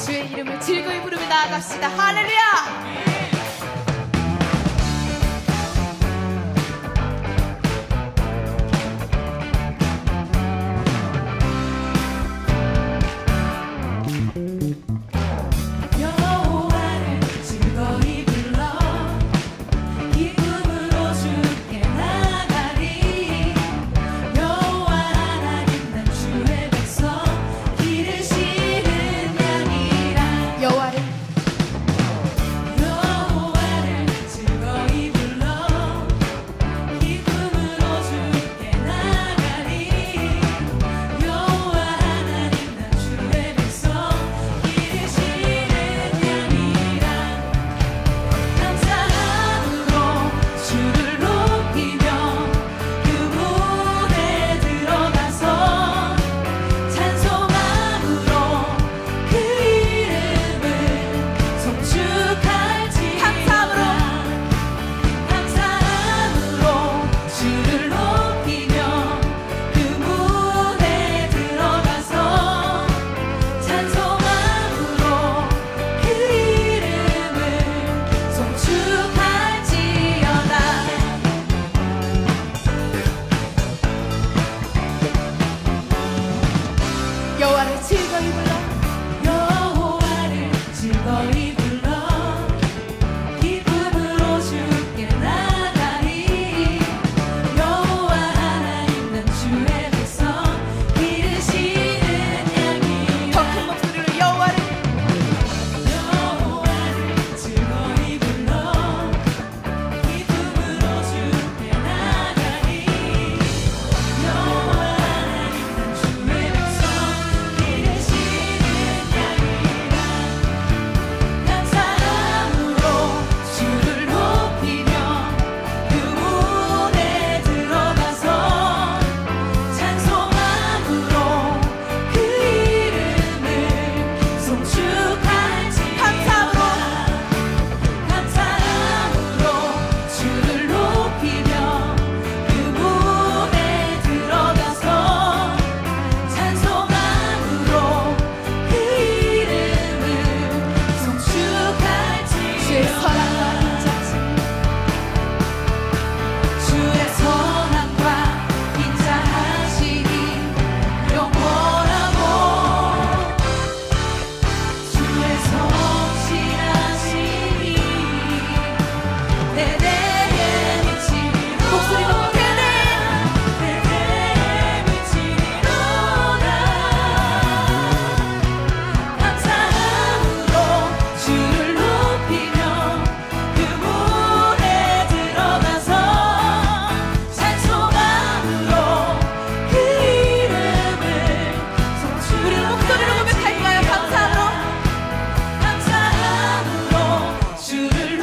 주의 이름을 즐거이 부르며 나아갑시다. 할렐루야. 여호와를 즐거이 불러 여호와를 즐거이 불러 기쁨으로 주께 나가리 여호와 하나님 난 주의 백성 기르시는 양이라 더 큰 목소리로 여호와를 즐거이 불러 기쁨으로 주께 나가리 여호와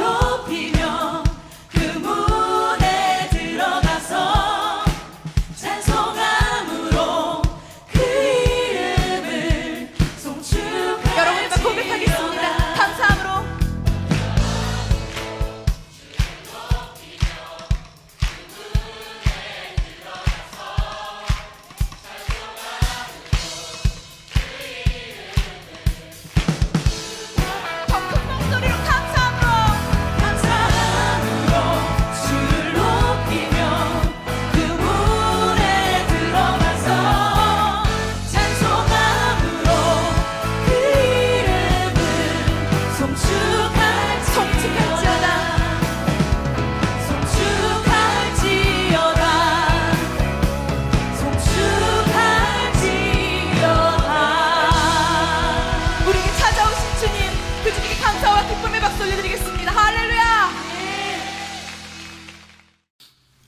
하나님 난 주의 백성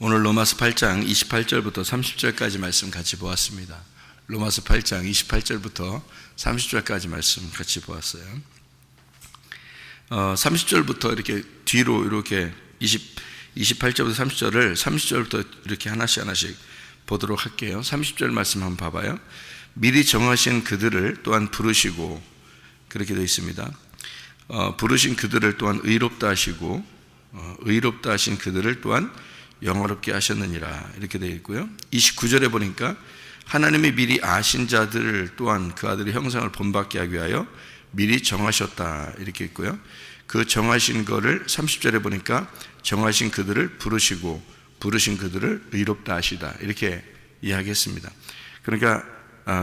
오늘 로마서 8장 28절부터 30절까지 말씀 같이 보았습니다. 로마서 8장 28절부터 30절까지 말씀 같이 보았어요. 30절부터 이렇게 뒤로 이렇게 28절부터 30절을 30절부터 이렇게 하나씩 보도록 할게요. 30절 말씀 한번 봐봐요. 미리 정하신 그들을 또한 부르시고, 그렇게 되어 있습니다. 부르신 그들을 또한 의롭다 하시고, 의롭다 하신 그들을 또한 영화롭게 하셨느니라, 이렇게 되어 있고요. 29절에 보니까 하나님이 미리 아신 자들을 또한 그 아들의 형상을 본받게 하기 위하여 미리 정하셨다 이렇게 있고요. 그 정하신 거를 30절에 보니까 정하신 그들을 부르시고 부르신 그들을 의롭다 하시다 이렇게 이야기했습니다. 그러니까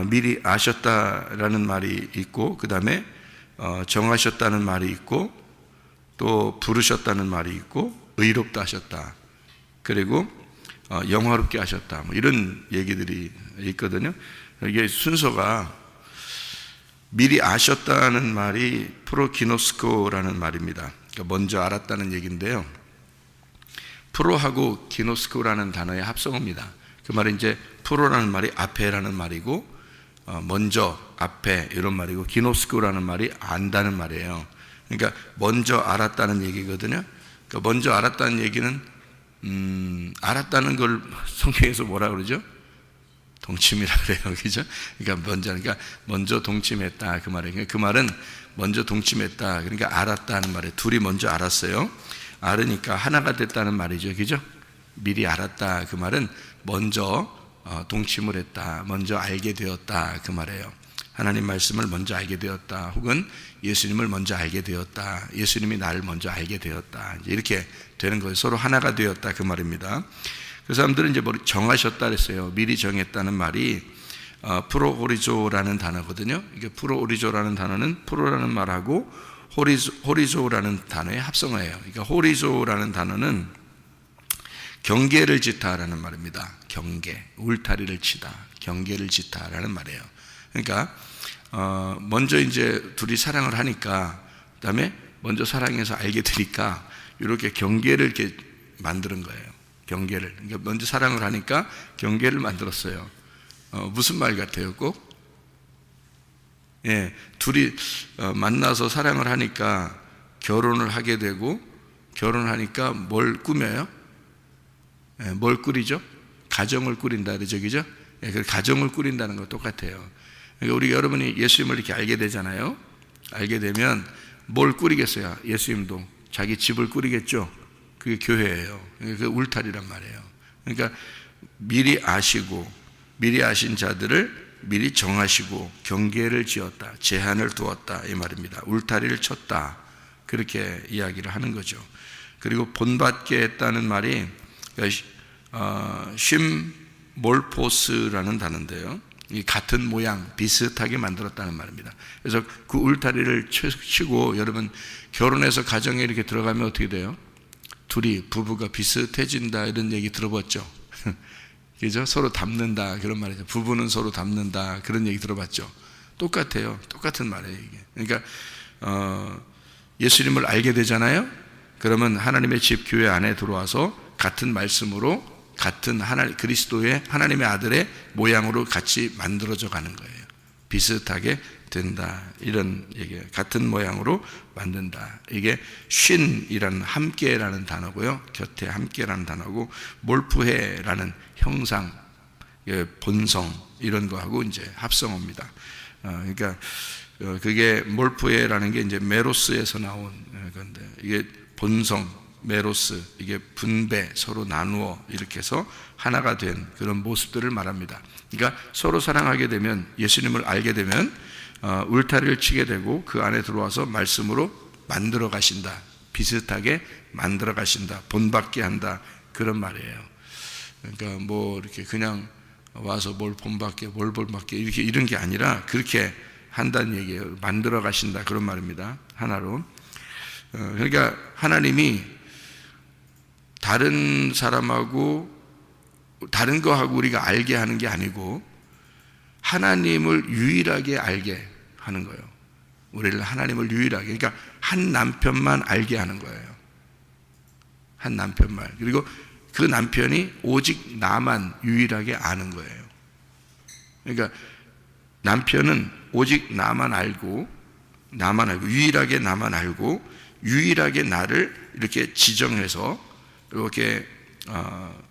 미리 아셨다라는 말이 있고, 그 다음에 정하셨다는 말이 있고, 또 부르셨다는 말이 있고, 의롭다 하셨다, 그리고 영화롭게 하셨다, 뭐 이런 얘기들이 있거든요. 이게 순서가 미리 아셨다는 말이 프로기노스코라는 말입니다. 그러니까 먼저 알았다는 얘기인데요. 프로하고 기노스코라는 단어의 합성어입니다. 그 말이 이제 프로라는 말이 앞에라는 말이고, 먼저, 앞에 이런 말이고, 기노스코라는 말이 안다는 말이에요. 그러니까 먼저 알았다는 얘기거든요. 그러니까 먼저 알았다는 얘기는 알았다는 걸 성경에서 뭐라 그러죠? 동침이라 그래요, 그죠? 그러니까 먼저 동침했다 그 말이에요. 그 말은 먼저 동침했다, 그러니까 알았다는 말이에요. 둘이 먼저 알았어요. 알으니까 하나가 됐다는 말이죠, 그죠? 미리 알았다 그 말은 먼저 동침을 했다, 먼저 알게 되었다 그 말이에요. 하나님 말씀을 먼저 알게 되었다, 혹은 예수님을 먼저 알게 되었다, 예수님이 나를 먼저 알게 되었다, 이렇게 되는 거예요. 서로 하나가 되었다 그 말입니다. 그 사람들은 이제 정하셨다 그랬어요. 미리 정했다는 말이 프로오리조라는 단어거든요. 이게 프로오리조라는 단어는 프로라는 말하고 호리조라는 단어의 합성어예요. 그러니까 호리조라는 단어는 경계를 짓다라는 말입니다. 경계, 울타리를 치다, 경계를 짓다라는 말이에요. 그러니까 먼저 이제 둘이 사랑을 하니까, 그다음에 먼저 사랑해서 알게 되니까 이렇게 경계를 이렇게 만드는 거예요. 경계를. 그러니까 먼저 사랑을 하니까 경계를 만들었어요. 무슨 말 같아요? 꼭? 예, 둘이 만나서 사랑을 하니까 결혼을 하게 되고, 결혼하니까 뭘 꾸며요? 예, 뭘 꾸리죠? 가정을 꾸린다 그러죠, 그죠? 예, 그 가정을 꾸린다는 거 똑같아요. 그러니까 우리 여러분이 예수님을 이렇게 알게 되잖아요. 알게 되면 뭘 꾸리겠어요? 예수님도 자기 집을 꾸리겠죠. 그게 교회예요. 그 울타리란 말이에요. 그러니까 미리 아시고, 미리 아신 자들을 미리 정하시고 경계를 지었다, 제한을 두었다 이 말입니다. 울타리를 쳤다, 그렇게 이야기를 하는 거죠. 그리고 본받게 했다는 말이 쉼몰포스라는 단어인데요, 이 같은 모양, 비슷하게 만들었다는 말입니다. 그래서 그 울타리를 치고, 여러분 결혼해서 가정에 이렇게 들어가면 어떻게 돼요? 둘이 부부가 비슷해진다 이런 얘기 들어봤죠? 그죠? 서로 닮는다 그런 말이죠. 부부는 서로 닮는다 그런 얘기 들어봤죠? 똑같아요. 똑같은 말이에요 이게. 그러니까 예수님을 알게 되잖아요. 그러면 하나님의 집 교회 안에 들어와서 같은 말씀으로, 같은 그리스도의 하나님의 아들의 모양으로 같이 만들어져 가는 거예요. 비슷하게 된다 이런 얘기예요. 같은 모양으로 만든다. 이게 쉰이라는 함께라는 단어고요, 곁에 함께라는 단어고, 몰프해라는 형상, 본성 이런 거하고 이제 합성어입니다. 그러니까 그게 몰프해라는 게 이제 메로스에서 나온 건데, 이게 본성, 메로스, 이게 분배, 서로 나누어 이렇게 해서 하나가 된 그런 모습들을 말합니다. 그러니까 서로 사랑하게 되면, 예수님을 알게 되면 울타리를 치게 되고, 그 안에 들어와서 말씀으로 만들어 가신다, 비슷하게 만들어 가신다, 본받게 한다 그런 말이에요. 그러니까 뭐 이렇게 그냥 와서 뭘 본받게, 뭘 본받게 이렇게 이런 게 아니라 그렇게 한다는 얘기예요. 만들어 가신다 그런 말입니다. 하나로. 그러니까 하나님이 다른 사람하고 다른 거하고 우리가 알게 하는 게 아니고, 하나님을 유일하게 알게 하는 거예요. 우리를 하나님을 유일하게, 그러니까 한 남편만 알게 하는 거예요. 한 남편만. 그리고 그 남편이 오직 나만 유일하게 아는 거예요. 그러니까 남편은 오직 나만 알고, 유일하게 나만 알고, 유일하게 나를 이렇게 지정해서 이렇게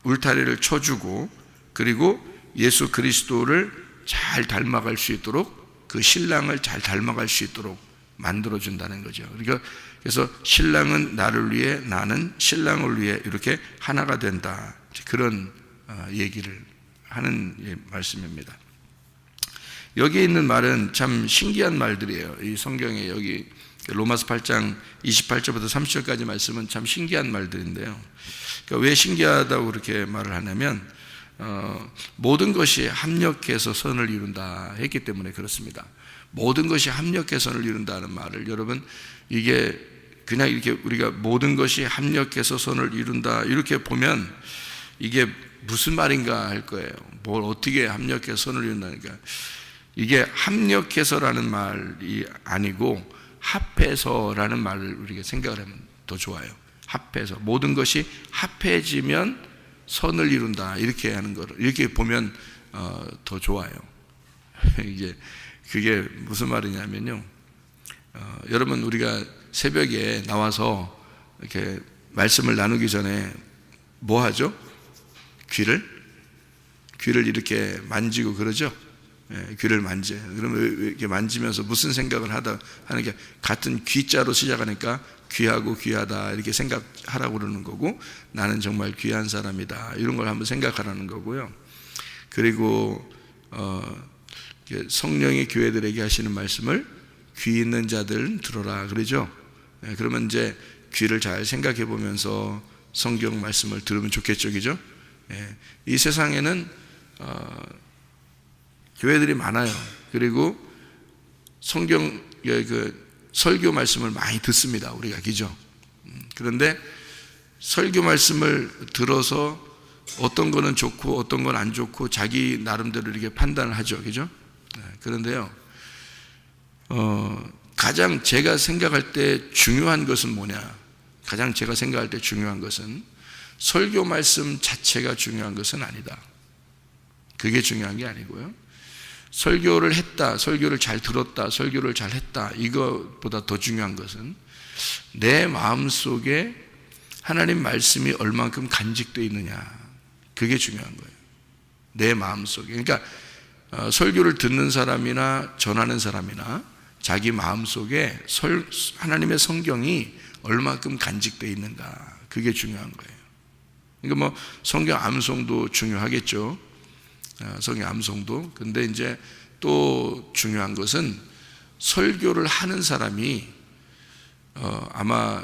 울타리를 쳐주고, 그리고 예수 그리스도를 잘 닮아갈 수 있도록, 그 신랑을 잘 닮아갈 수 있도록 만들어준다는 거죠. 그러니까 그래서 신랑은 나를 위해, 나는 신랑을 위해 이렇게 하나가 된다, 그런 얘기를 하는 말씀입니다. 여기 있는 말은 참 신기한 말들이에요. 이 성경에 여기 로마서 8장 28절부터 30절까지 말씀은 참 신기한 말들인데요. 그러니까 왜 신기하다고 그렇게 말을 하냐면 모든 것이 합력해서 선을 이룬다 했기 때문에 그렇습니다. 모든 것이 합력해서 선을 이룬다는 말을 여러분 이게 그냥 이렇게 우리가 모든 것이 합력해서 선을 이룬다 이렇게 보면 이게 무슨 말인가 할 거예요. 뭘 어떻게 합력해서 선을 이룬다니까. 이게 합력해서라는 말이 아니고 합해서라는 말을 우리가 생각을 하면 더 좋아요. 합해서 모든 것이 합해지면 선을 이룬다 이렇게 하는 거를 이렇게 보면 더 좋아요. 이게 그게 무슨 말이냐면요. 여러분 우리가 새벽에 나와서 이렇게 말씀을 나누기 전에 뭐 하죠? 귀를 이렇게 만지고 그러죠. 귀를 만져. 그러면 이렇게 만지면서 무슨 생각을 하는 게 같은 귀자로 시작하니까 귀하고 귀하다 이렇게 생각하라고 그러는 거고 나는 정말 귀한 사람이다 이런 걸 한번 생각하라는 거고요. 그리고 성령이 교회들에게 하시는 말씀을 귀 있는 자들 들어라 그러죠. 그러면 이제 귀를 잘 생각해 보면서 성경 말씀을 들으면 좋겠죠, 그죠? 이 세상에는 교회들이 많아요. 그리고 성경 설교 말씀을 많이 듣습니다. 우리가 그죠? 그런데 설교 말씀을 들어서 어떤 거는 좋고 어떤 건 안 좋고 자기 나름대로 이렇게 판단을 하죠, 그죠? 그런데요, 가장 제가 생각할 때 중요한 것은 뭐냐? 가장 제가 생각할 때 중요한 것은 설교 말씀 자체가 중요한 것은 아니다. 그게 중요한 게 아니고요. 설교를 했다, 설교를 잘 들었다, 설교를 잘 했다 이것보다 더 중요한 것은 내 마음속에 하나님 말씀이 얼만큼 간직되어 있느냐 그게 중요한 거예요. 내 마음속에. 그러니까 설교를 듣는 사람이나 전하는 사람이나 자기 마음속에 하나님의 성경이 얼만큼 간직되어 있는가 그게 중요한 거예요. 그러니까 뭐 성경 암송도 중요하겠죠. 성경 암송도. 근데 이제 또 중요한 것은 설교를 하는 사람이 아마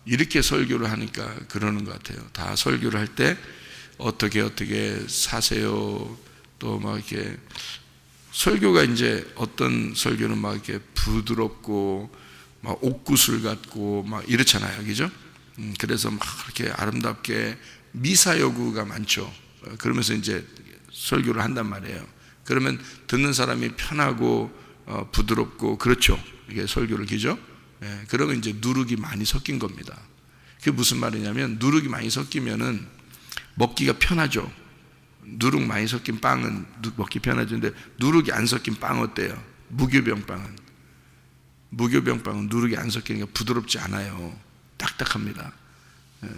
이렇게 설교를 하니까 그러는 것 같아요. 다 설교를 할 때 어떻게 사세요. 또 막 이렇게 설교가 이제 어떤 설교는 막 이렇게 부드럽고 막 옥구슬 같고 막 이렇잖아요, 그죠? 그래서 막 이렇게 아름답게 미사여구가 많죠. 그러면서 이제 설교를 한단 말이에요. 그러면 듣는 사람이 편하고 부드럽고 그렇죠. 이게 설교를 기죠. 그러면 이제 누룩이 많이 섞인 겁니다. 그게 무슨 말이냐면 누룩이 많이 섞이면은 먹기가 편하죠. 누룩 많이 섞인 빵은 먹기 편하던데 누룩이 안 섞인 빵 어때요? 무교병빵은 누룩이 안 섞이니까 부드럽지 않아요. 딱딱합니다.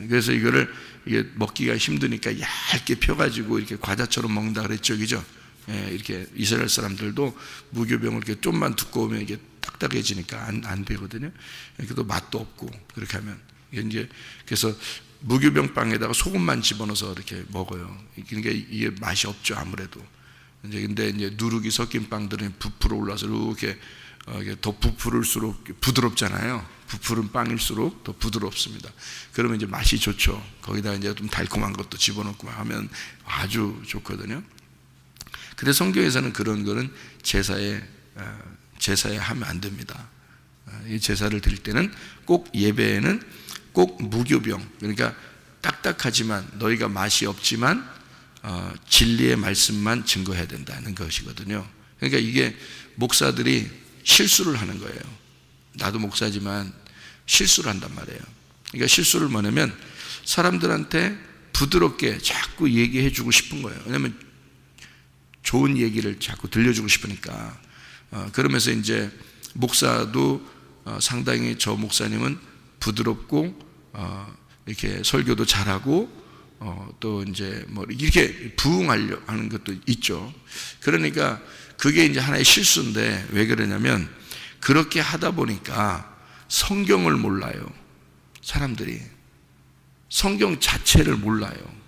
그래서 이게 먹기가 힘드니까 얇게 펴가지고 이렇게 과자처럼 먹는다 그랬죠, 그죠? 이렇게 이스라엘 사람들도 무교병을 이렇게 좀만 두꺼우면 이게 딱딱해지니까 안 되거든요. 그래도 맛도 없고 그렇게 하면 이제 그래서 무교병 빵에다가 소금만 집어넣어서 이렇게 먹어요. 그러니까 이게 맛이 없죠, 아무래도. 근데 이제 누룩이 섞인 빵들은 부풀어 올라서 이렇게 더 부풀을수록 부드럽잖아요. 부풀은 빵일수록 더 부드럽습니다. 그러면 이제 맛이 좋죠. 거기다 이제 좀 달콤한 것도 집어넣고 하면 아주 좋거든요. 근데 성경에서는 그런 거는 제사에 하면 안 됩니다. 이 제사를 드릴 때는 꼭 예배에는 꼭 무교병, 그러니까 딱딱하지만 너희가 맛이 없지만 진리의 말씀만 증거해야 된다는 것이거든요. 그러니까 이게 목사들이 실수를 하는 거예요. 나도 목사지만 실수를 한단 말이에요. 그러니까 실수를 뭐냐면 사람들한테 부드럽게 자꾸 얘기해 주고 싶은 거예요. 왜냐하면 좋은 얘기를 자꾸 들려주고 싶으니까. 그러면서 이제 목사도 상당히 저 목사님은 부드럽고 이렇게 설교도 잘하고 또 이제 뭐 이렇게 부응하려 하는 것도 있죠. 그러니까 그게 이제 하나의 실수인데 왜 그러냐면 그렇게 하다 보니까 성경을 몰라요. 사람들이 성경 자체를 몰라요.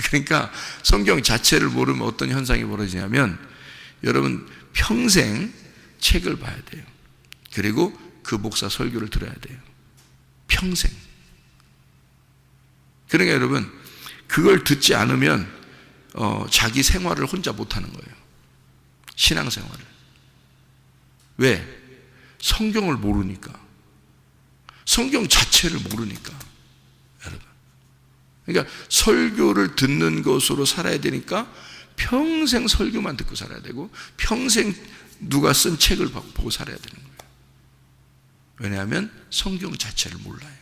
그러니까 성경 자체를 모르면 어떤 현상이 벌어지냐면 여러분 평생 책을 봐야 돼요. 그리고 그 목사 설교를 들어야 돼요. 평생. 그러니까 여러분 그걸 듣지 않으면 자기 생활을 혼자 못하는 거예요. 신앙생활을. 왜? 성경을 모르니까. 성경 자체를 모르니까. 여러분. 그러니까 설교를 듣는 것으로 살아야 되니까 평생 설교만 듣고 살아야 되고 평생 누가 쓴 책을 보고 살아야 되는 거예요. 왜냐하면 성경 자체를 몰라요.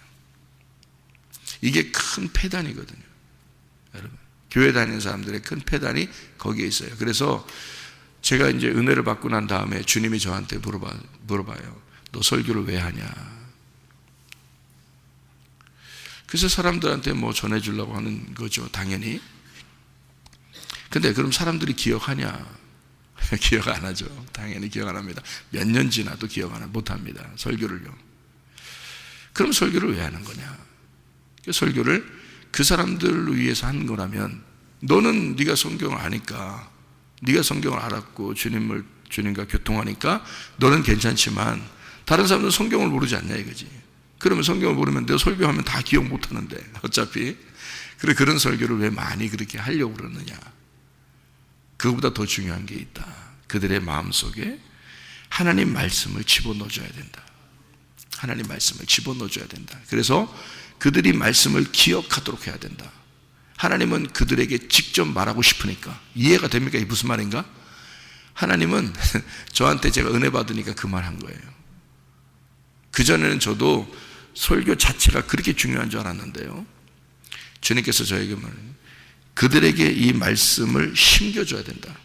이게 큰 폐단이거든요. 여러분, 교회 다니는 사람들의 큰 폐단이 거기에 있어요. 그래서 제가 이제 은혜를 받고 난 다음에 주님이 저한테 물어봐요. 너 설교를 왜 하냐? 그래서 사람들한테 뭐 전해주려고 하는 거죠, 당연히. 근데 그럼 사람들이 기억하냐? 기억 안 하죠. 당연히 기억 안 합니다. 몇 년 지나도 기억 못 합니다. 설교를요. 그럼 설교를 왜 하는 거냐? 설교를 그 사람들을 위해서 하는 거라면 너는 네가 성경을 아니까, 네가 성경을 알았고 주님과 교통하니까 너는 괜찮지만 다른 사람들은 성경을 모르지 않냐 이거지. 그러면 성경을 모르면 내가 설교하면 다 기억 못 하는데 어차피. 그래, 그런 설교를 왜 많이 그렇게 하려고 그러느냐? 그거보다 더 중요한 게 있다. 그들의 마음속에 하나님 말씀을 집어넣어줘야 된다. 하나님 말씀을 집어넣어줘야 된다. 그래서 그들이 말씀을 기억하도록 해야 된다. 하나님은 그들에게 직접 말하고 싶으니까. 이해가 됩니까? 이게 무슨 말인가? 하나님은 저한테 제가 은혜 받으니까 그 말 한 거예요. 그전에는 저도 설교 자체가 그렇게 중요한 줄 알았는데요, 주님께서 저에게 말해요. 그들에게 이 말씀을 심겨줘야 된다.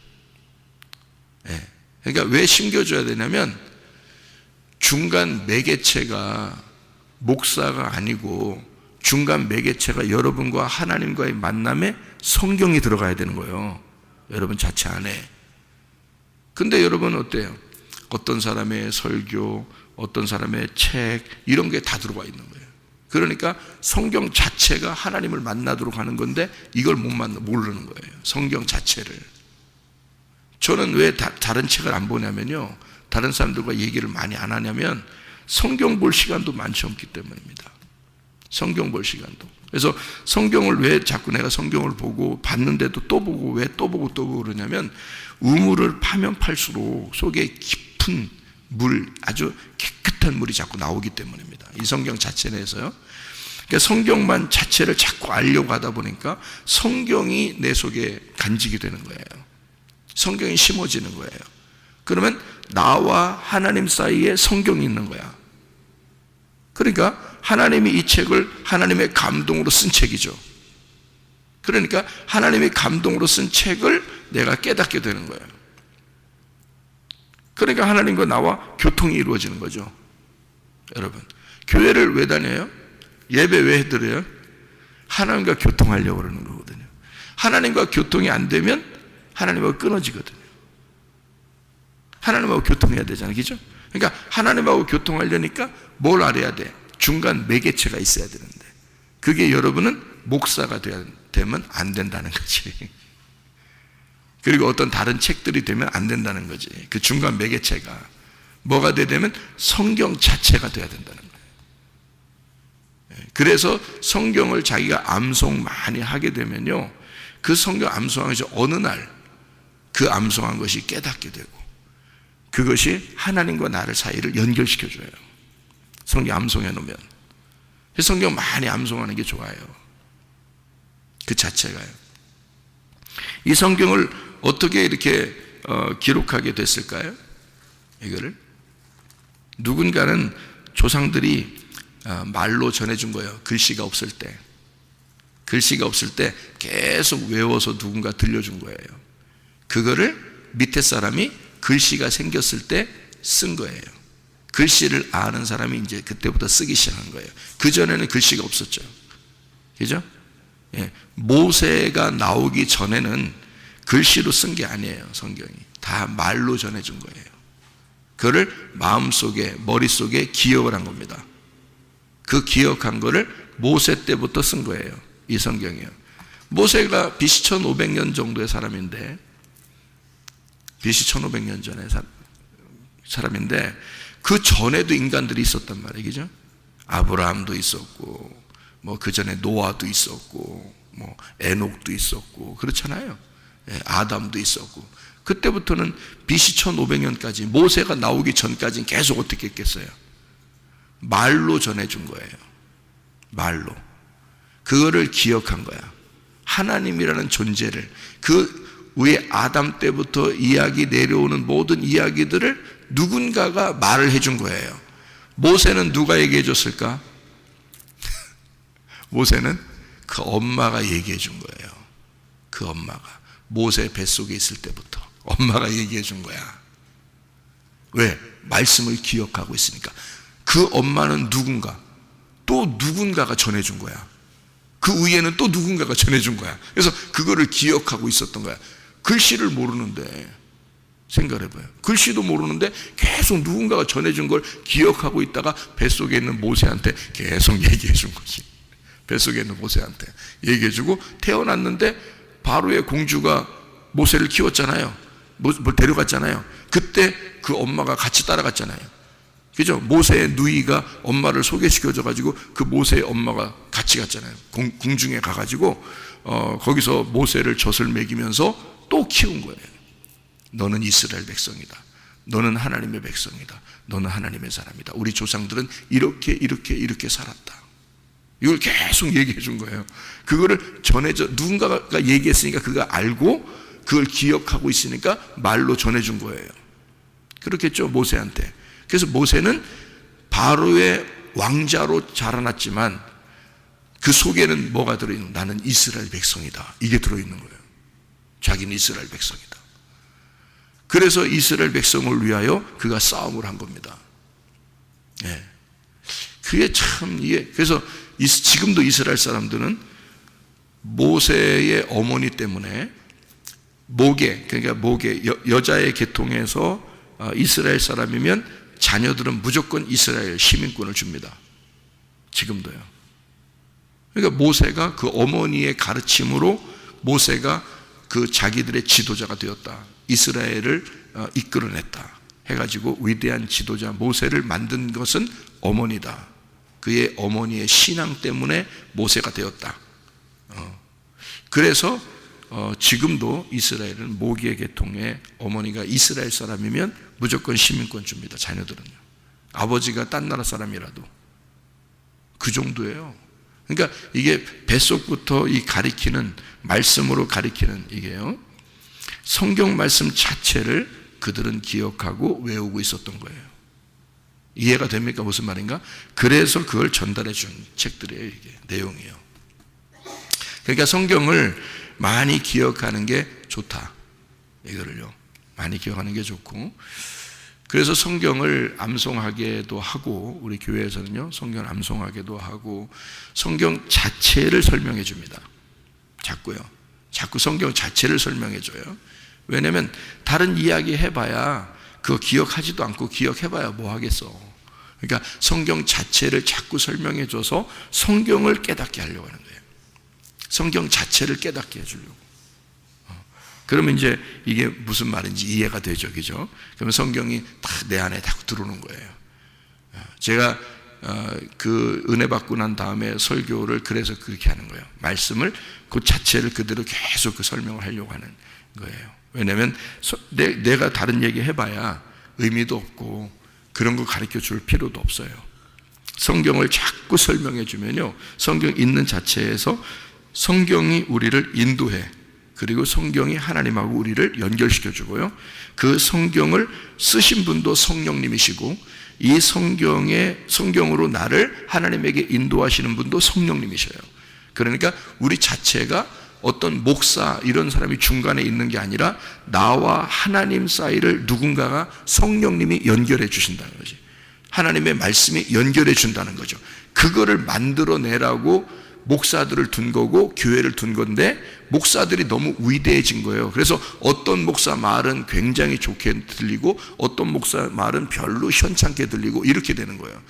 네. 그러니까 왜 심겨줘야 되냐면 중간 매개체가 목사가 아니고 중간 매개체가 여러분과 하나님과의 만남에 성경이 들어가야 되는 거예요. 여러분 자체 안에. 근데 여러분 어때요? 어떤 사람의 설교, 어떤 사람의 책, 이런 게 다 들어와 있는 거예요. 그러니까 성경 자체가 하나님을 만나도록 하는 건데 이걸 모르는 거예요. 성경 자체를. 저는 왜 다른 책을 안 보냐면요, 다른 사람들과 얘기를 많이 안 하냐면 성경 볼 시간도 많지 않기 때문입니다. 성경 볼 시간도. 그래서 성경을 왜 자꾸 내가 성경을 보고 봤는데도 또 보고 왜 또 보고 또 보고 그러냐면 우물을 파면 팔수록 속에 깊은 물, 아주 깨끗한 물이 자꾸 나오기 때문입니다. 이 성경 자체 내에서요. 그러니까 성경만 자체를 자꾸 알려고 하다 보니까 성경이 내 속에 간직이 되는 거예요. 성경이 심어지는 거예요. 그러면 나와 하나님 사이에 성경이 있는 거야. 그러니까 하나님이 이 책을 하나님의 감동으로 쓴 책이죠. 그러니까 하나님의 감동으로 쓴 책을 내가 깨닫게 되는 거예요. 그러니까 하나님과 나와 교통이 이루어지는 거죠. 여러분, 교회를 왜 다녀요? 예배 왜 해드려요? 하나님과 교통하려고 그러는 거거든요. 하나님과 교통이 안 되면 하나님하고 끊어지거든요. 하나님하고 교통해야 되잖아요. 그죠? 그러니까 하나님하고 교통하려니까 뭘 알아야 돼? 중간 매개체가 있어야 되는데 그게 여러분은 목사가 되면 안 된다는 거지. 그리고 어떤 다른 책들이 되면 안 된다는 거지. 그 중간 매개체가 뭐가 되면 성경 자체가 돼야 된다는 거예요. 그래서 성경을 자기가 암송 많이 하게 되면요, 그 성경 암송한 것이 어느 날 그 암송한 것이 깨닫게 되고 그것이 하나님과 나를 사이를 연결시켜줘요. 성경 암송해 놓으면. 성경 많이 암송하는 게 좋아요. 그 자체가요. 이 성경을 어떻게 이렇게 기록하게 됐을까요? 이거를 누군가는 조상들이 말로 전해준 거예요. 글씨가 없을 때. 글씨가 없을 때 계속 외워서 누군가 들려준 거예요. 그거를 밑에 사람이 글씨가 생겼을 때 쓴 거예요. 글씨를 아는 사람이 이제 그때부터 쓰기 시작한 거예요. 그전에는 글씨가 없었죠. 그죠? 예. 모세가 나오기 전에는 글씨로 쓴 게 아니에요. 성경이 다 말로 전해준 거예요. 그를 마음속에, 머릿속에 기억을 한 겁니다. 그 기억한 거를 모세 때부터 쓴 거예요. 이 성경이요. 모세가 BC 1500년 정도의 사람인데 BC 1500년 전에 사람인데 그 전에도 인간들이 있었단 말이에요. 그죠? 아브라함도 있었고 뭐 그 전에 노아도 있었고 뭐 에녹도 있었고 그렇잖아요. 예, 아담도 있었고 그때부터는 BC 1500년까지 모세가 나오기 전까지는 계속 어떻게 했겠어요? 말로 전해준 거예요. 말로. 그거를 기억한 거야. 하나님이라는 존재를 그 위에 아담 때부터 이야기 내려오는 모든 이야기들을 누군가가 말을 해준 거예요. 모세는 누가 얘기해 줬을까? 모세는 그 엄마가 얘기해 준 거예요. 그 엄마가 모세 뱃속에 있을 때부터 엄마가 얘기해 준 거야. 왜? 말씀을 기억하고 있으니까. 그 엄마는 누군가 또 누군가가 전해준 거야. 그 위에는 또 누군가가 전해준 거야. 그래서 그거를 기억하고 있었던 거야. 글씨를 모르는데 생각을 해봐요. 글씨도 모르는데 계속 누군가가 전해준 걸 기억하고 있다가 뱃속에 있는 모세한테 계속 얘기해 준 거지. 뱃속에 있는 모세한테 얘기해 주고 태어났는데 바로의 공주가 모세를 키웠잖아요. 뭘 데려갔잖아요. 그때 그 엄마가 같이 따라갔잖아요. 그죠? 모세의 누이가 엄마를 소개시켜줘가지고 그 모세의 엄마가 같이 갔잖아요. 궁중에 가가지고 거기서 모세를 젖을 먹이면서 또 키운 거예요. 너는 이스라엘 백성이다. 너는 하나님의 백성이다. 너는 하나님의 사람이다. 우리 조상들은 이렇게 살았다. 이걸 계속 얘기해 준 거예요. 그거를 전해져 누군가가 얘기했으니까 그거 알고 그걸 기억하고 있으니까 말로 전해준 거예요. 그렇겠죠, 모세한테. 그래서 모세는 바로의 왕자로 자라났지만 그 속에는 뭐가 들어있는? 나는 이스라엘 백성이다. 이게 들어있는 거예요. 자기는 이스라엘 백성이다. 그래서 이스라엘 백성을 위하여 그가 싸움을 한 겁니다. 예. 그게 참 이게 그래서 지금도 이스라엘 사람들은 모세의 어머니 때문에 그러니까 여자의 계통에서 이스라엘 사람이면 자녀들은 무조건 이스라엘 시민권을 줍니다. 지금도요. 그러니까 모세가 그 어머니의 가르침으로 모세가 그 자기들의 지도자가 되었다. 이스라엘을 이끌어냈다. 해가지고 위대한 지도자 모세를 만든 것은 어머니다. 그의 어머니의 신앙 때문에 모세가 되었다. 그래서 지금도 이스라엘은 모기의 계통의 어머니가 이스라엘 사람이면 무조건 시민권 줍니다. 자녀들은요. 아버지가 딴 나라 사람이라도 그 정도예요. 그러니까 이게 뱃속부터 이 가리키는 말씀으로 가리키는 이게요. 성경 말씀 자체를 그들은 기억하고 외우고 있었던 거예요. 이해가 됩니까? 무슨 말인가? 그래서 그걸 전달해 준 책들이에요. 이게 내용이에요. 그러니까 성경을 많이 기억하는 게 좋다. 이거를요. 많이 기억하는 게 좋고 그래서 성경을 암송하게도 하고 우리 교회에서는요. 성경을 암송하게도 하고 성경 자체를 설명해 줍니다. 자꾸 성경 자체를 설명해 줘요. 왜냐하면 다른 이야기 해봐야 그거 기억하지도 않고 기억해봐야 뭐 하겠어. 그러니까 성경 자체를 자꾸 설명해 줘서 성경을 깨닫게 하려고 하는 거예요. 성경 자체를 깨닫게 해주려고. 그러면 이제 이게 무슨 말인지 이해가 되죠. 그죠? 그러면 성경이 다 내 안에 다 들어오는 거예요. 제가 그 은혜 받고 난 다음에 설교를 그래서 그렇게 하는 거예요. 말씀을 그 자체를 그대로 계속 그 설명을 하려고 하는 거예요. 왜냐하면 내가 다른 얘기 해봐야 의미도 없고 그런 거 가르쳐 줄 필요도 없어요. 성경을 자꾸 설명해 주면요. 성경 있는 자체에서 성경이 우리를 인도해. 그리고 성경이 하나님하고 우리를 연결시켜 주고요. 그 성경을 쓰신 분도 성령님이시고 이 성경으로 나를 하나님에게 인도하시는 분도 성령님이셔요. 그러니까 우리 자체가 어떤 목사 이런 사람이 중간에 있는 게 아니라 나와 하나님 사이를 누군가가 성령님이 연결해 주신다는 거지. 하나님의 말씀이 연결해 준다는 거죠. 그거를 만들어내라고 목사들을 둔 거고 교회를 둔 건데 목사들이 너무 위대해진 거예요. 그래서 어떤 목사 말은 굉장히 좋게 들리고 어떤 목사 말은 별로 현찮게 들리고 이렇게 되는 거예요.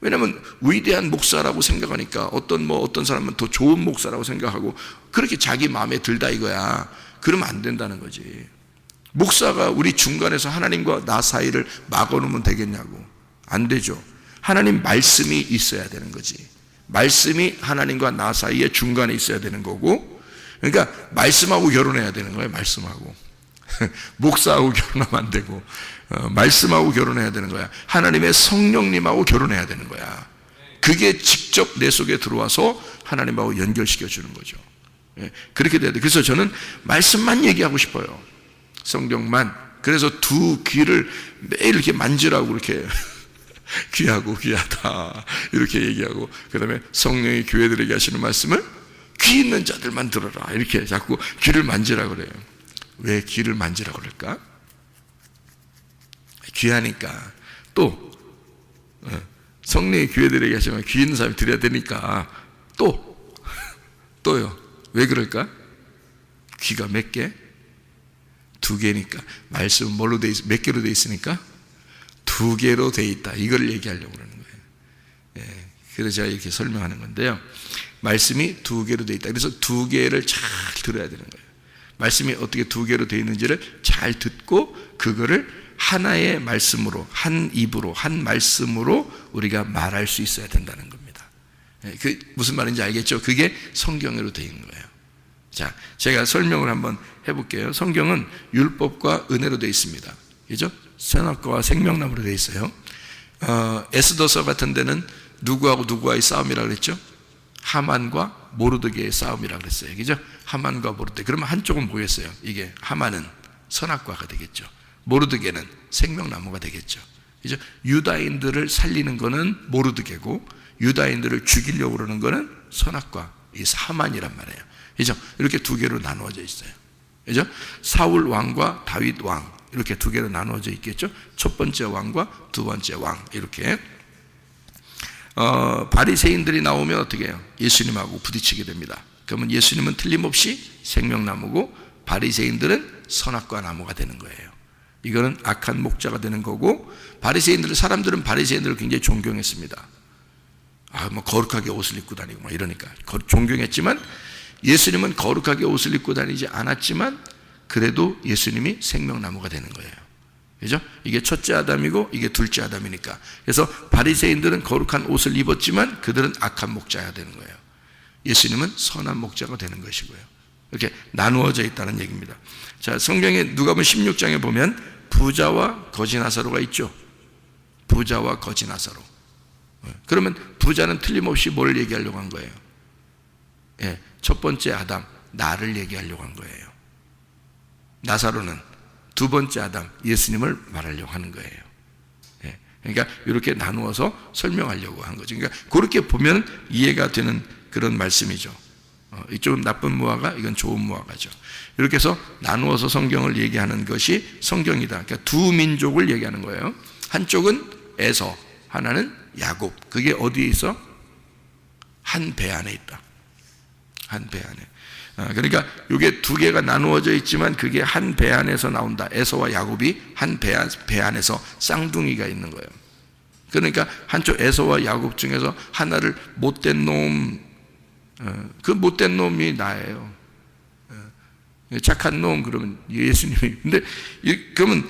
왜냐하면 위대한 목사라고 생각하니까 어떤 사람은 더 좋은 목사라고 생각하고 그렇게 자기 마음에 들다 이거야. 그러면 안 된다는 거지. 목사가 우리 중간에서 하나님과 나 사이를 막아놓으면 되겠냐고. 안 되죠. 하나님 말씀이 있어야 되는 거지. 말씀이 하나님과 나 사이에 중간에 있어야 되는 거고, 그러니까 말씀하고 결혼해야 되는 거예요. 말씀하고. 목사하고 결혼하면 안 되고, 말씀하고 결혼해야 되는 거야. 하나님의 성령님하고 결혼해야 되는 거야. 그게 직접 내 속에 들어와서 하나님하고 연결시켜 주는 거죠. 그렇게 돼야 돼. 그래서 저는 말씀만 얘기하고 싶어요. 성경만. 그래서 두 귀를 매일 이렇게 만지라고 그렇게 귀하고 귀하다 이렇게 얘기하고, 그 다음에 성령이 교회들에게 하시는 말씀을 귀 있는 자들만 들어라 이렇게 자꾸 귀를 만지라 그래요. 왜 귀를 만지라 그럴까? 귀하니까. 또 성령이 교회들에게 하시면 귀 있는 사람이 들어야 되니까 또요. 왜 그럴까? 귀가 몇 개? 두 개니까. 말씀은 뭘로 돼 있, 몇 개로 돼 있으니까? 두 개로 돼 있다. 이걸 얘기하려고 그러는 거예요. 그래서 제가 이렇게 설명하는 건데요. 말씀이 두 개로 돼 있다. 그래서 두 개를 잘 들어야 되는 거예요. 말씀이 어떻게 두 개로 돼 있는지를 잘 듣고 그거를 하나의 말씀으로, 한 입으로, 한 말씀으로 우리가 말할 수 있어야 된다는 겁니다. 그 무슨 말인지 알겠죠? 그게 성경으로 돼 있는 거예요. 자, 제가 설명을 한번 해볼게요. 성경은 율법과 은혜로 되어 있습니다. 그죠? 선악과와 생명나무로 되어 있어요. 에스더서 같은 데는 누구하고 누구와의 싸움이라고 그랬죠? 하만과 모르드게의 싸움이라고 그랬어요. 그죠? 하만과 모르드게. 그러면 한쪽은 뭐였어요? 이게 하만은 선악과가 되겠죠. 모르드게는 생명나무가 되겠죠. 그죠? 유다인들을 살리는 거는 모르드게고, 유다인들을 죽이려고 그러는 거는 선악과, 이 하만이란 말이에요. 그죠? 이렇게 두 개로 나누어져 있어요. 그죠? 사울 왕과 다윗 왕, 이렇게 두 개로 나누어져 있겠죠? 첫 번째 왕과 두 번째 왕, 이렇게. 바리새인들이 나오면 어떻게 해요? 예수님하고 부딪히게 됩니다. 그러면 예수님은 틀림없이 생명나무고, 바리새인들은 선악과 나무가 되는 거예요. 이거는 악한 목자가 되는 거고, 사람들은 바리새인들을 굉장히 존경했습니다. 뭐 거룩하게 옷을 입고 다니고 막 이러니까 존경했지만, 예수님은 거룩하게 옷을 입고 다니지 않았지만 그래도 예수님이 생명나무가 되는 거예요. 그죠? 이게 첫째 아담이고 이게 둘째 아담이니까. 그래서 바리새인들은 거룩한 옷을 입었지만 그들은 악한 목자가 되는 거예요. 예수님은 선한 목자가 되는 것이고요. 이렇게 나누어져 있다는 얘기입니다. 자, 성경에 누가복음 16장에 보면 부자와 거지 나사로가 있죠. 부자와 거지 나사로. 그러면 부자는 틀림없이 뭘 얘기하려고 한 거예요? 첫 번째 아담, 나를 얘기하려고 한 거예요. 나사로는 두 번째 아담, 예수님을 말하려고 하는 거예요. 그러니까 이렇게 나누어서 설명하려고 한 거죠. 그러니까 그렇게 보면 이해가 되는 그런 말씀이죠. 이쪽은 나쁜 무화과, 이건 좋은 무화과죠. 이렇게 해서 나누어서 성경을 얘기하는 것이 성경이다. 그러니까 두 민족을 얘기하는 거예요. 한쪽은 에서, 하나는 야곱. 그게 어디에 있어? 한 배 안에 있다. 한 배 안에. 그러니까 이게 두 개가 나누어져 있지만 그게 한 배 안에서 나온다. 에서와 야곱이 한 배 안에서 쌍둥이가 있는 거예요. 그러니까 한쪽 에서와 야곱 중에서 하나를 못된 놈, 그 못된 놈이 나예요. 착한 놈, 그러면 예수님이. 근데 그러면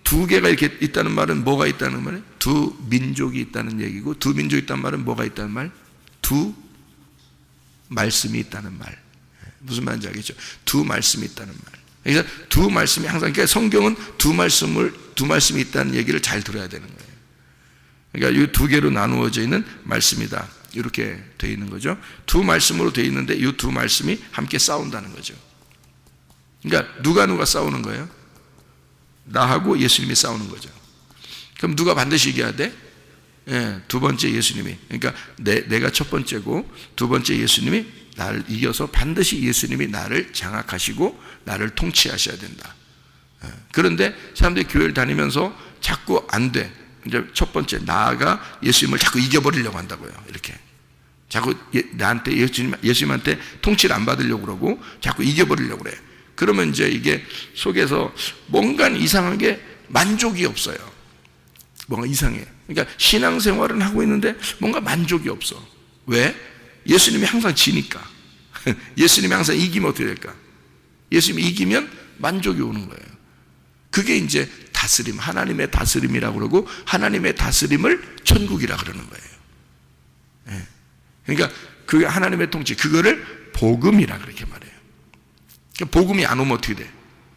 두 개가 이렇게 있다는 말은 뭐가 있다는 말이에요? 두 민족이 있다는 얘기고, 두 민족이 있다는 말은 뭐가 있다는 말? 두 말씀이 있다는 말. 무슨 말인지 알겠죠? 두 말씀이 있다는 말. 그래서 두 말씀이 항상, 그러니까 성경은 두 말씀이 있다는 얘기를 잘 들어야 되는 거예요. 그러니까 이 두 개로 나누어져 있는 말씀이다. 이렇게 되어 있는 거죠. 두 말씀으로 되어 있는데 이 두 말씀이 함께 싸운다는 거죠. 그러니까 누가 싸우는 거예요? 나하고 예수님이 싸우는 거죠. 그럼 누가 반드시 이겨야 돼? 두 번째 예수님이. 그러니까 내가 첫 번째고 두 번째 예수님이 나를 이겨서 반드시 예수님이 나를 장악하시고 나를 통치하셔야 된다. 그런데 사람들이 교회를 다니면서 자꾸 안 돼. 이제 첫 번째 나가 예수님을 자꾸 이겨버리려고 한다고요. 이렇게 자꾸 나한테 예수님한테 통치를 안 받으려고 그러고 자꾸 이겨버리려고 그래. 그러면 이제 이게 속에서 뭔가 이상하게 만족이 없어요. 뭔가 이상해. 그러니까 신앙생활은 하고 있는데 뭔가 만족이 없어. 왜? 예수님이 항상 지니까. 예수님이 항상 이기면 어떻게 될까? 예수님이 이기면 만족이 오는 거예요. 그게 이제 다스림, 하나님의 다스림이라고 그러고 하나님의 다스림을 천국이라 그러는 거예요. 예. 그러니까 그 하나님의 통치, 그거를 복음이라 그렇게 말해요. 그러니까 복음이 안 오면 어떻게 돼?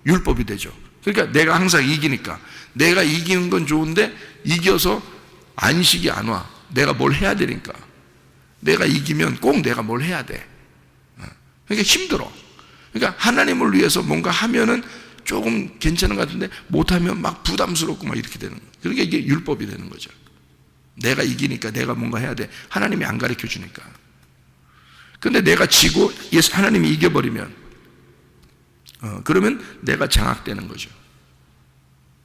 율법이 되죠. 그러니까 내가 항상 이기니까, 내가 이기는 건 좋은데 이겨서 안식이 안 와. 내가 뭘 해야 되니까. 내가 이기면 꼭 내가 뭘 해야 돼. 그러니까 힘들어. 그러니까 하나님을 위해서 뭔가 하면은 조금 괜찮은 것 같은데 못하면 막 부담스럽고 막 이렇게 되는 거예요. 그러니까 이게 율법이 되는 거죠. 내가 이기니까 내가 뭔가 해야 돼. 하나님이 안 가르쳐 주니까. 근데 내가 지고 하나님이 이겨버리면 그러면 내가 장악되는 거죠.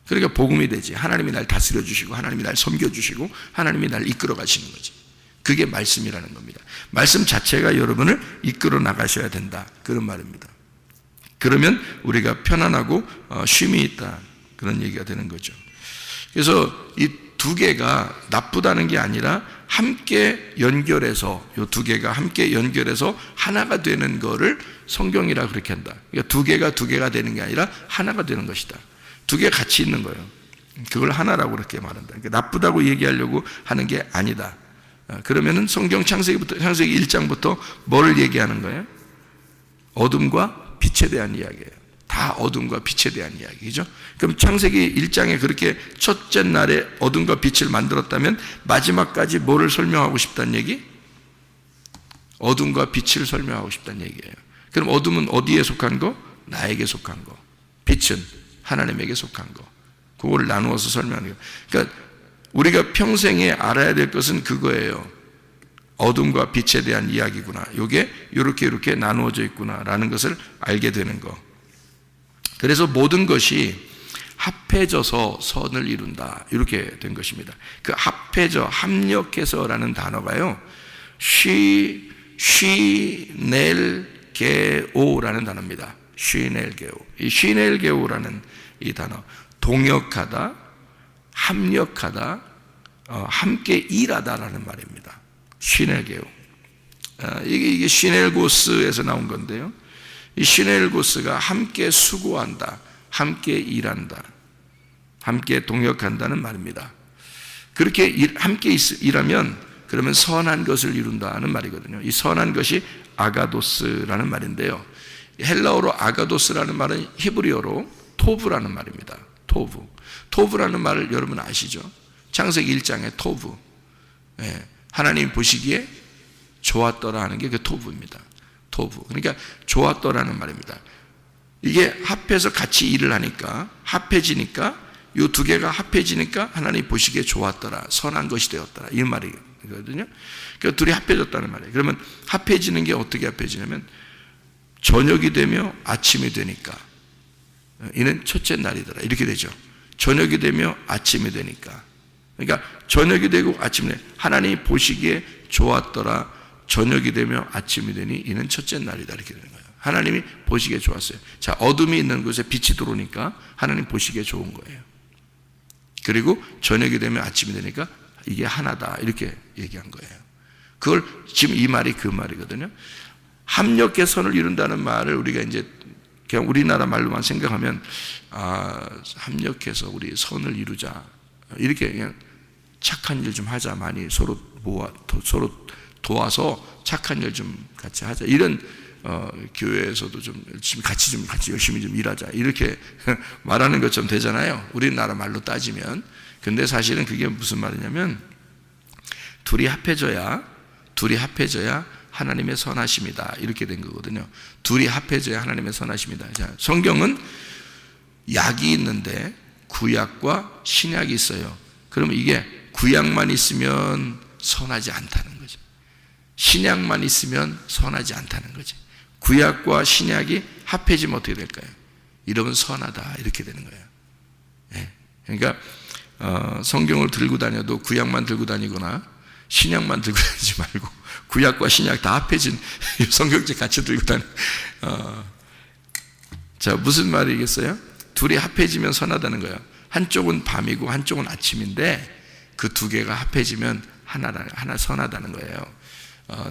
그러니까 복음이 되지. 하나님이 날 다스려 주시고 하나님이 날 섬겨 주시고 하나님이 날 이끌어 가시는 거지. 그게 말씀이라는 겁니다. 말씀 자체가 여러분을 이끌어 나가셔야 된다, 그런 말입니다. 그러면 우리가 편안하고 쉼이 있다, 그런 얘기가 되는 거죠. 그래서 이 두 개가 나쁘다는 게 아니라 함께 연결해서, 이 두 개가 함께 연결해서 하나가 되는 거를 성경이라 그렇게 한다. 그러니까 두 개가 되는 게 아니라 하나가 되는 것이다. 두 개 같이 있는 거예요. 그걸 하나라고 그렇게 말한다. 그러니까 나쁘다고 얘기하려고 하는 게 아니다. 그러면은 성경 창세기 1장부터 뭐를 얘기하는 거예요? 어둠과 빛에 대한 이야기예요. 다 어둠과 빛에 대한 이야기죠. 그럼 창세기 1장에 그렇게 첫째 날에 어둠과 빛을 만들었다면 마지막까지 뭐를 설명하고 싶다는 얘기? 어둠과 빛을 설명하고 싶다는 얘기예요. 그럼 어둠은 어디에 속한 거? 나에게 속한 거. 빛은 하나님에게 속한 거. 그거를 나누어서 설명하는 거예요. 그러니까 우리가 평생에 알아야 될 것은 그거예요. 어둠과 빛에 대한 이야기구나. 이게 이렇게 나누어져 있구나라는 것을 알게 되는 거. 그래서 모든 것이 합해져서 선을 이룬다, 이렇게 된 것입니다. 그 합해져, 합력해서라는 단어가요, 쉬넬게오라는 단어입니다. 쉬넬게오. 이 쉬넬게오라는 이 단어, 동역하다, 합력하다, 함께 일하다라는 말입니다. 쉬넬게오. 이게 쉬넬고스에서 나온 건데요. 이 쉬넬고스가 함께 수고한다, 함께 일한다, 함께 동역한다는 말입니다. 그렇게 함께 일하면 그러면 선한 것을 이룬다는 말이거든요. 이 선한 것이 아가도스라는 말인데요. 헬라어로 아가도스라는 말은 히브리어로 토브라는 말입니다. 토브. 토브라는 말을 여러분 아시죠? 창세기 1장의 토브. 하나님 보시기에 좋았더라 하는 게 그 토브입니다. 토브. 그러니까 좋았더라는 말입니다. 이게 합해서 같이 일을 하니까, 합해지니까, 이 두 개가 합해지니까 하나님 보시기에 좋았더라, 선한 것이 되었더라, 이 말이거든요. 그러니까 둘이 합해졌다는 말이에요. 그러면 합해지는 게 어떻게 합해지냐면 저녁이 되며 아침이 되니까 이는 첫째 날이더라, 이렇게 되죠. 저녁이 되며 아침이 되니까. 그러니까 저녁이 되고 아침이 되니까 하나님이 보시기에 좋았더라, 저녁이 되며 아침이 되니 이는 첫째 날이다, 이렇게 되는 거예요. 하나님이 보시기에 좋았어요. 자, 어둠이 있는 곳에 빛이 들어오니까 하나님 보시기에 좋은 거예요. 그리고 저녁이 되면 아침이 되니까 이게 하나다, 이렇게 얘기한 거예요. 그걸 지금 이 말이 그 말이거든요. 합력의 선을 이룬다는 말을 우리가 이제 그냥 우리나라 말로만 생각하면 합력해서 우리 선을 이루자, 이렇게 그냥 착한 일 좀 하자, 많이 서로 서로 도와서 착한 일 좀 같이 하자, 이런 교회에서도 좀 같이 열심히 좀 일하자, 이렇게 말하는 것처럼 되잖아요, 우리나라 말로 따지면. 근데 사실은 그게 무슨 말이냐면 둘이 합해져야 하나님의 선하심이다, 이렇게 된 거거든요. 둘이 합해져야 하나님의 선하심이다. 자, 성경은 약이 있는데 구약과 신약이 있어요. 그러면 이게 구약만 있으면 선하지 않다는 거죠. 신약만 있으면 선하지 않다는 거지. 구약과 신약이 합해지면 어떻게 될까요? 이러면 선하다, 이렇게 되는 거예요. 그러니까 성경을 들고 다녀도 구약만 들고 다니거나 신약만 들고 다니지 말고 구약과 신약 다 합해진 성경책 같이 들고 다니. 자, 무슨 말이겠어요? 둘이 합해지면 선하다는 거예요. 한쪽은 밤이고 한쪽은 아침인데 그 두 개가 합해지면 하나 선하다는 거예요.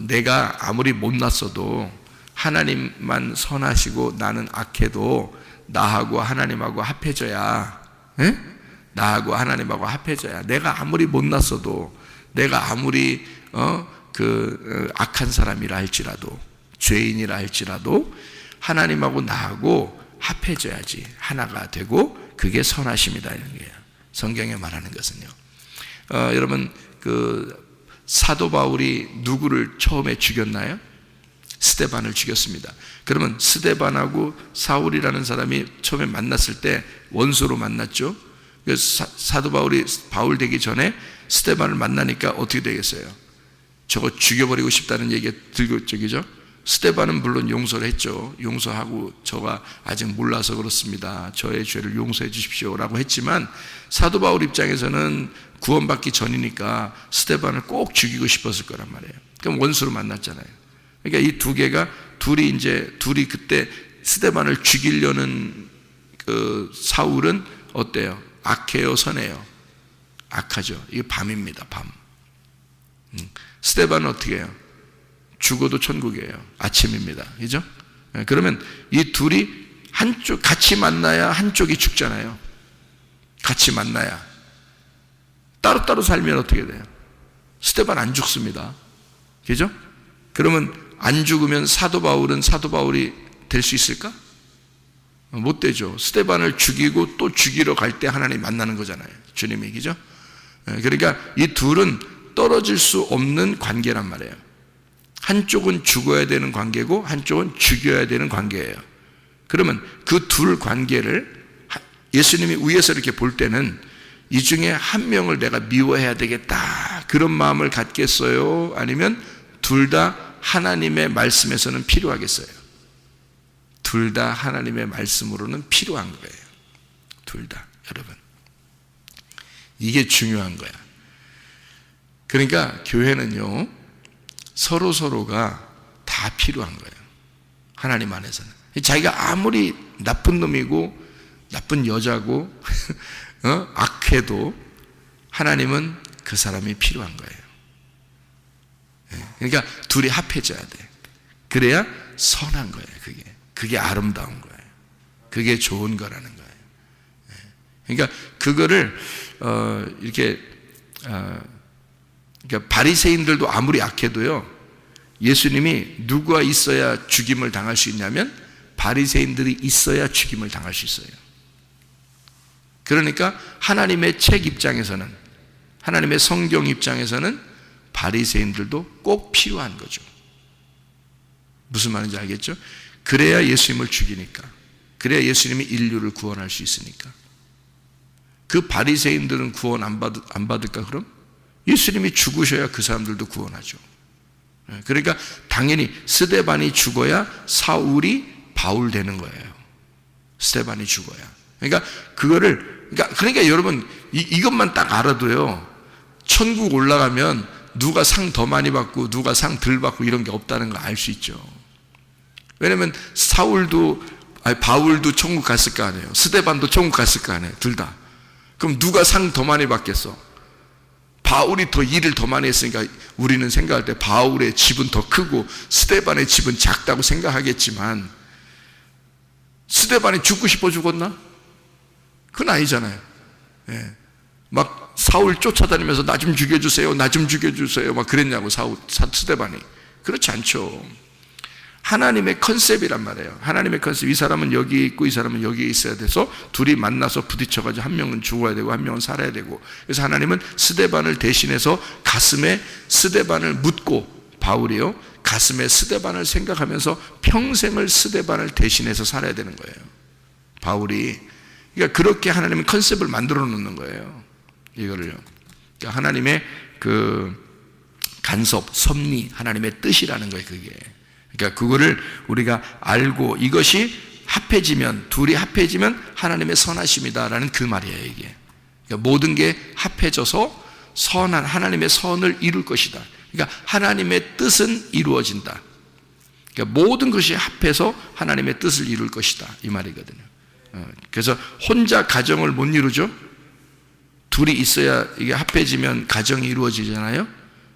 내가 아무리 못났어도 하나님만 선하시고 나는 악해도 나하고 하나님하고 합해져야, 예? 나하고 하나님하고 합해져야, 내가 아무리 못났어도, 내가 아무리 악한 사람이라 할지라도, 죄인이라 할지라도 하나님하고 나하고 합해져야지 하나가 되고, 그게 선하심이다 이런 거예요. 성경에 말하는 것은요. 여러분, 사도 바울이 누구를 처음에 죽였나요? 스데반을 죽였습니다. 그러면 스데반하고 사울이라는 사람이 처음에 만났을 때 원수로 만났죠. 사도 바울이 바울 되기 전에 스데반을 만나니까 어떻게 되겠어요? 저거 죽여버리고 싶다는 얘기가 들고 저기죠. 스데반은 물론 용서를 했죠. 용서하고 저가 아직 몰라서 그렇습니다. 저의 죄를 용서해 주십시오라고 했지만, 사도 바울 입장에서는 구원받기 전이니까 스데반을 꼭 죽이고 싶었을 거란 말이에요. 그럼 원수로 만났잖아요. 그러니까 이 두 개가 둘이 그때 스데반을 죽이려는 사울은 어때요? 악해요, 선해요? 악하죠. 이게 밤입니다, 밤. 스데반은 어떻게 해요? 죽어도 천국이에요. 아침입니다. 그죠? 그러면 이 둘이 같이 만나야 한쪽이 죽잖아요. 같이 만나야. 따로따로 살면 어떻게 돼요? 스데반 안 죽습니다. 그죠? 그러면 안 죽으면 사도 바울은 사도 바울이 될 수 있을까? 못 되죠. 스데반을 죽이고 또 죽이러 갈 때 하나님 만나는 거잖아요. 주님이. 그죠? 그러니까 이 둘은 떨어질 수 없는 관계란 말이에요. 한쪽은 죽어야 되는 관계고 한쪽은 죽여야 되는 관계예요. 그러면 그 둘 관계를 예수님이 위에서 이렇게 볼 때는 이 중에 한 명을 내가 미워해야 되겠다, 그런 마음을 갖겠어요? 아니면 둘 다 하나님의 말씀에서는 필요하겠어요? 둘 다 하나님의 말씀으로는 필요한 거예요. 둘 다. 여러분, 이게 중요한 거야. 그러니까 교회는요, 서로가 다 필요한 거예요. 하나님 안에서는. 자기가 아무리 나쁜 놈이고 나쁜 여자고 악해도 하나님은 그 사람이 필요한 거예요. 그러니까 둘이 합해져야 돼. 그래야 선한 거예요. 그게 아름다운 거예요. 그게 좋은 거라는 거예요. 그러니까 그거를 이렇게 그러니까 바리새인들도 아무리 악해도요, 예수님이 누구가 있어야 죽임을 당할 수 있냐면 바리새인들이 있어야 죽임을 당할 수 있어요. 그러니까 하나님의 책 입장에서는, 하나님의 성경 입장에서는 바리새인들도 꼭 필요한 거죠. 무슨 말인지 알겠죠? 그래야 예수님을 죽이니까, 그래야 예수님이 인류를 구원할 수 있으니까. 그 바리새인들은 구원 안 받을까 그럼? 예수님이 죽으셔야 그 사람들도 구원하죠. 그러니까 당연히 스데반이 죽어야 사울이 바울 되는 거예요. 스데반이 죽어야. 그러니까 여러분, 이것만 딱 알아도요, 천국 올라가면 누가 상 더 많이 받고 누가 상 덜 받고 이런 게 없다는 거 알 수 있죠. 왜냐면 바울도 천국 갔을 거 아니에요. 스데반도 천국 갔을 거 아니에요. 둘 다. 그럼 누가 상 더 많이 받겠어? 바울이 더 일을 더 많이 했으니까 우리는 생각할 때 바울의 집은 더 크고 스데반의 집은 작다고 생각하겠지만, 스데반이 죽고 싶어 죽었나? 그건 아니잖아요. 막 사울 쫓아다니면서 나 좀 죽여주세요, 나 좀 죽여주세요 막 그랬냐고 스데반이. 그렇지 않죠. 하나님의 컨셉이란 말이에요. 하나님의 컨셉. 이 사람은 여기 있고 이 사람은 여기에 있어야 돼서 둘이 만나서 부딪혀가지고 한 명은 죽어야 되고 한 명은 살아야 되고. 그래서 하나님은 스데반을 대신해서 가슴에 스데반을 묻고, 바울이요, 가슴에 스데반을 생각하면서 평생을 스데반을 대신해서 살아야 되는 거예요. 바울이. 그러니까 그렇게 하나님은 컨셉을 만들어 놓는 거예요. 이거를요. 그러니까 하나님의 간섭, 섭리, 하나님의 뜻이라는 거예요, 그게. 그러니까 그거를 우리가 알고, 이것이 합해지면, 둘이 합해지면 하나님의 선하심이다라는 그 말이에요, 이게. 그러니까 모든 게 합해져서 선한 하나님의 선을 이룰 것이다. 그러니까 하나님의 뜻은 이루어진다. 그러니까 모든 것이 합해서 하나님의 뜻을 이룰 것이다, 이 말이거든요. 그래서 혼자 가정을 못 이루죠. 둘이 있어야 이게 합해지면 가정이 이루어지잖아요.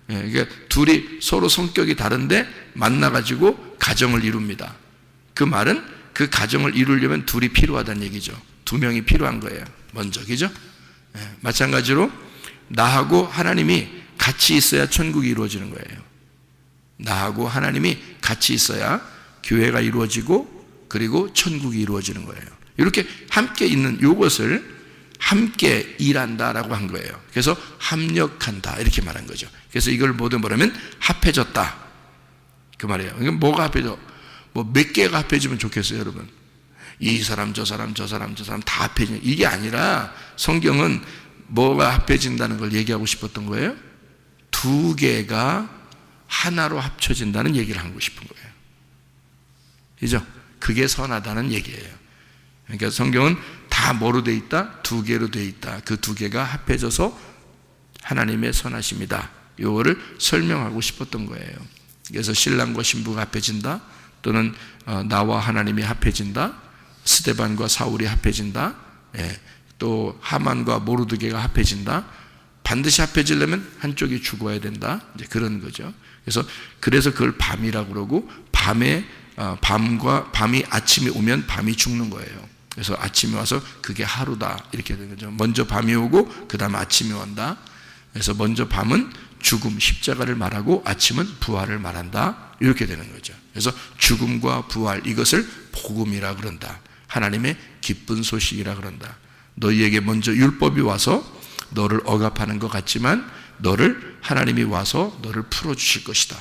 그러니까 둘이 서로 성격이 다른데 만나가지고 가정을 이룹니다. 그 말은 그 가정을 이루려면 둘이 필요하다는 얘기죠. 두 명이 필요한 거예요. 먼저, 그죠? 마찬가지로 나하고 하나님이 같이 있어야 천국이 이루어지는 거예요. 나하고 하나님이 같이 있어야 교회가 이루어지고 그리고 천국이 이루어지는 거예요. 이렇게 함께 있는 이것을 함께 일한다라고 한 거예요. 그래서 합력한다 이렇게 말한 거죠. 그래서 이걸 모두 뭐라면 합해졌다 그 말이에요. 이게 뭐가 합해져? 뭐 몇 개가 합해지면 좋겠어요, 여러분? 이 사람 저 사람 저 사람 저 사람 다 합해지는 이게 아니라 성경은 뭐가 합해진다는 걸 얘기하고 싶었던 거예요? 두 개가 하나로 합쳐진다는 얘기를 하고 싶은 거예요. 그죠? 그게 선하다는 얘기예요. 그러니까 성경은 다 뭐로 돼 있다? 두 개로 돼 있다. 그 두 개가 합해져서 하나님의 선하심이다. 요거를 설명하고 싶었던 거예요. 그래서 신랑과 신부가 합해진다. 또는 나와 하나님이 합해진다. 스데반과 사울이 합해진다. 또 하만과 모르드게가 합해진다. 반드시 합해지려면 한쪽이 죽어야 된다. 이제 그런 거죠. 그래서 그걸 밤이라고 그러고 밤이 아침이 오면 밤이 죽는 거예요. 그래서 아침이 와서 그게 하루다 이렇게 되는 거죠. 먼저 밤이 오고 그 다음 아침이 온다. 그래서 먼저 밤은 죽음 십자가를 말하고 아침은 부활을 말한다 이렇게 되는 거죠. 그래서 죽음과 부활 이것을 복음이라 그런다. 하나님의 기쁜 소식이라 그런다. 너희에게 먼저 율법이 와서 너를 억압하는 것 같지만 너를 하나님이 와서 너를 풀어주실 것이다.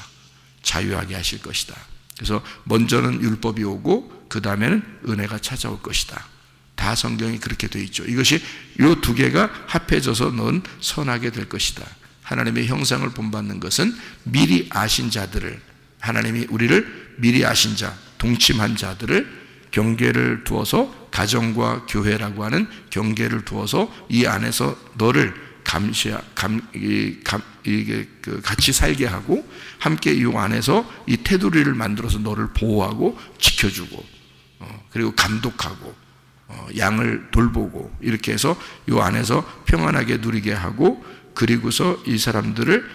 자유하게 하실 것이다. 그래서 먼저는 율법이 오고 그 다음에는 은혜가 찾아올 것이다. 다 성경이 그렇게 되어 있죠. 이것이 이 두 개가 합해져서 넌 선하게 될 것이다. 하나님의 형상을 본받는 것은 미리 아신 자들을, 하나님이 우리를 미리 아신 자, 동침한 자들을 경계를 두어서 가정과 교회라고 하는 경계를 두어서 이 안에서 너를 같이 살게 하고 함께 이 안에서 이 테두리를 만들어서 너를 보호하고 지켜주고 그리고 감독하고 양을 돌보고 이렇게 해서 이 안에서 평안하게 누리게 하고 그리고서 이 사람들을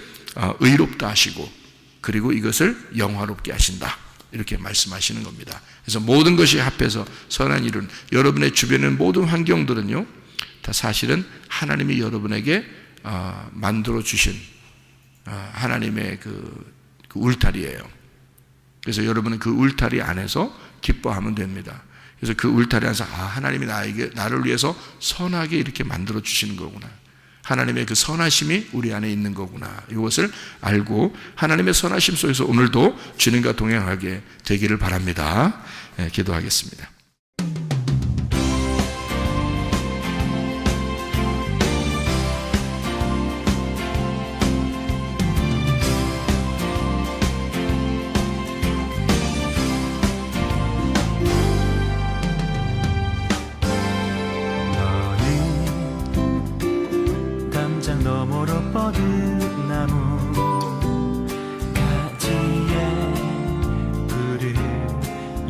의롭다 하시고 그리고 이것을 영화롭게 하신다 이렇게 말씀하시는 겁니다. 그래서 모든 것이 합해서 선한 일은 여러분의 주변의 모든 환경들은요 다 사실은 하나님이 여러분에게 만들어 주신 하나님의 그 울타리예요. 그래서 여러분은 그 울타리 안에서 기뻐하면 됩니다. 그래서 그 울타리 안에서 하나님이 나를 위해서 선하게 이렇게 만들어 주시는 거구나. 하나님의 그 선하심이 우리 안에 있는 거구나. 이것을 알고 하나님의 선하심 속에서 오늘도 주님과 동행하게 되기를 바랍니다. 기도하겠습니다. 너머로 뻗은 나무 가지에 푸른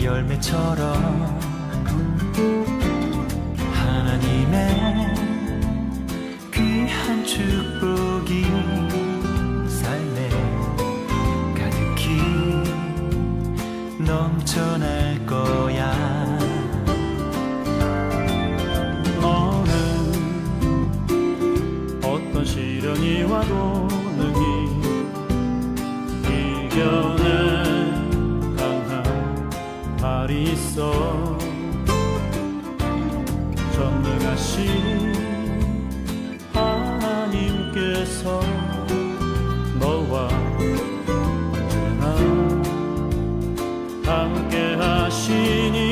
열매처럼 하나님의 귀한 축복이 삶에 가득히 넘쳐날 거야. 시련이 와도 능히 이겨낼 강한 발이 있어. 전능하신 하나님께서 너와 언제나 함께 하시니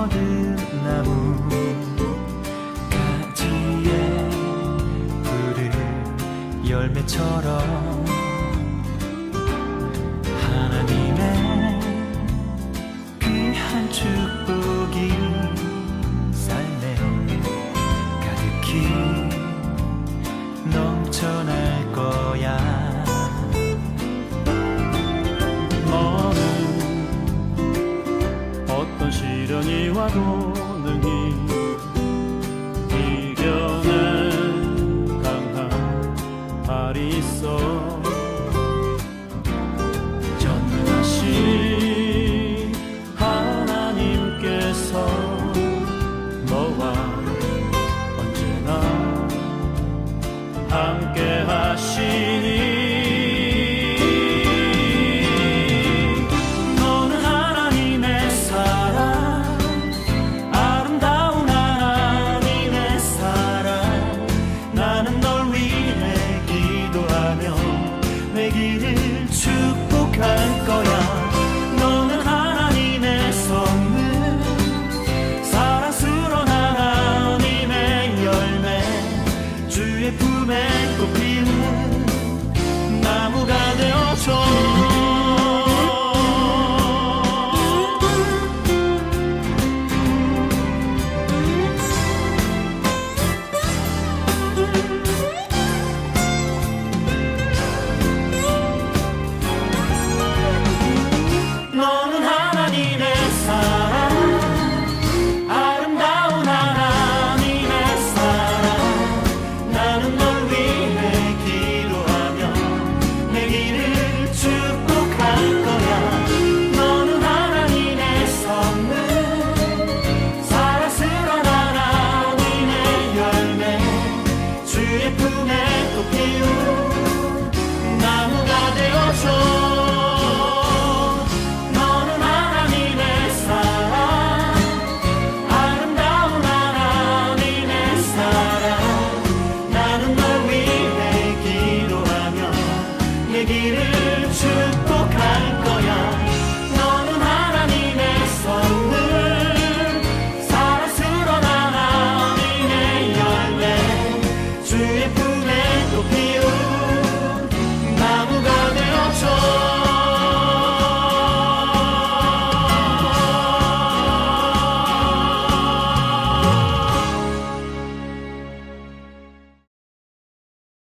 거듭나무 가지에 푸른 열매처럼 하나님의 귀한 축복이 삶에 가득히 넘쳐날 거야. 너는 어떤 시련이 와도 능히 이겨낸 강한 발이 있어. 전능하신 하나님께서 너와 언제나 함께 하시니 할 거야. 너는 하나님의 선물, 사랑스러운 하나님의 열매, 주의 품에 꽃 피우는 나무가 되어줘. 길을 축복할 거야.